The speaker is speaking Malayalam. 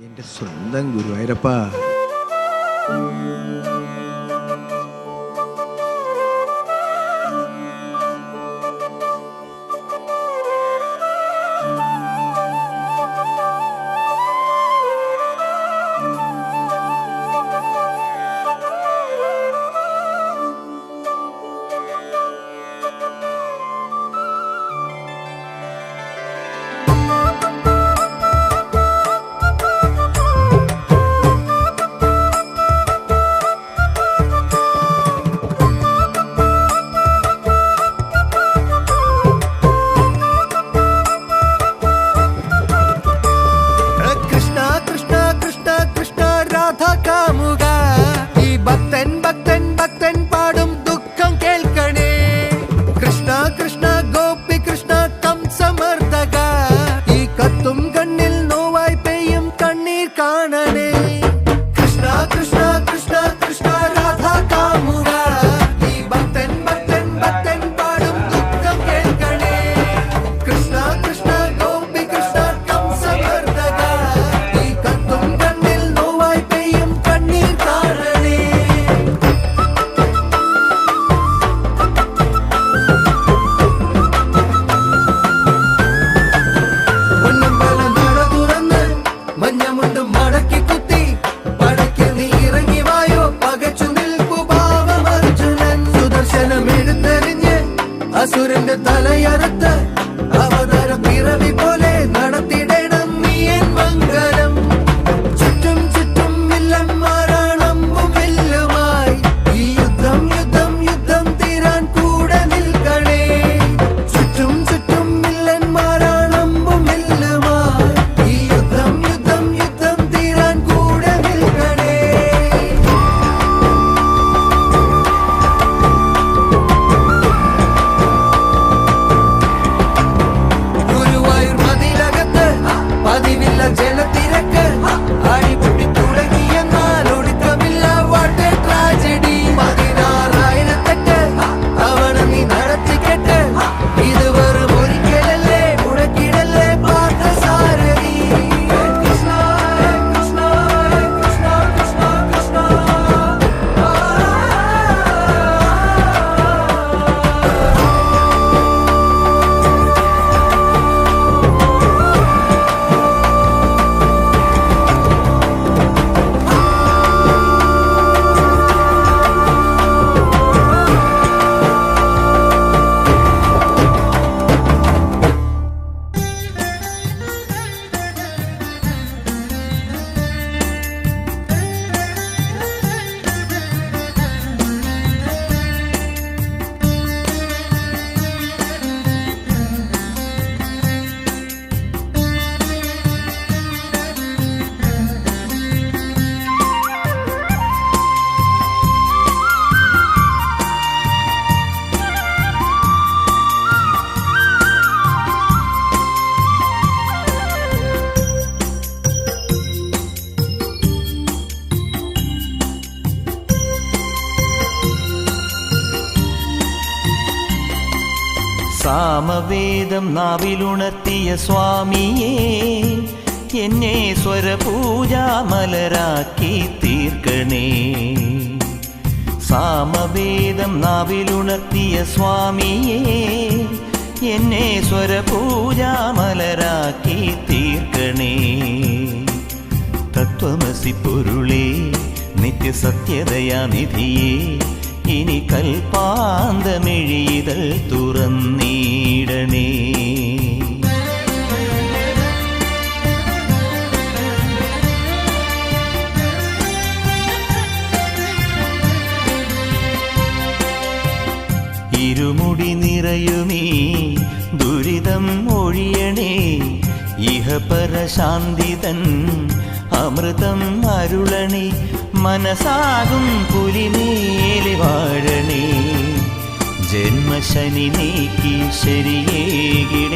എൻ്റെ സ്വന്തം ഗുരുവായൂരപ്പ. അസുരന്റെ തലയറുത്ത് അവതാര പിറവി പോലെ നടത്തിടണം നീ എൻ മംഗലം. ചുറ്റും ചുറ്റും വില്ലന്മാരാണമ്പും വില്ലുമായി ഈ യുദ്ധം യുദ്ധം യുദ്ധം തീരാൻ കൂടെ നിൽക്കണേ. ചുറ്റും ചുറ്റും വില്ലന്മാരാണമ്പും വില്ലുമായി ഈ യുദ്ധം യുദ്ധം യുദ്ധം തീരാൻ കൂടെ നിൽക്കണേ. ജലത്തിരക്ക് അടിപൊട്ടി തുടങ്ങിയെന്നാൽ ഒടുക്കമില്ല. What a tragedy. 16,000 തവണ നീ നടത്തിക്കെട്ട്. ഇത് വെറും ഒരിക്കലല്ലേ, മുടക്കിടല്ലേ പാർത്ഥസാരഥി. കൃഷ്ണ കൃഷ്ണ കൃഷ്ണ കൃഷ്ണ കൃഷ്ണ. സാമവേദം നാവിലുണർത്തിയ സ്വാമിയേ, എന്നെ സ്വരപൂജാമലരാക്കി തീർക്കണേ. സാമവേദം നാവിലുണർത്തിയ സ്വാമിയേ, എന്നെ സ്വരപൂജാമലരാക്കി തീർക്കണേ. തത്വമസി പൊരുളേ, നിത്യസത്യദയാനിധിയേ, ഇനി കൽപ്പാന്തമിഴിതൾ തുറന്നീടണേ. ഇരുമുടി നിറയുമീ ദുരിതം ഒഴിയണേ. ഇഹപരശാന്തിതൻ അമൃതം അരുളണേ. മനസാകും പുലിമേലി വാഴണേ. ജന്മശനി നീക്കി ശരിയേകിടേണമേ.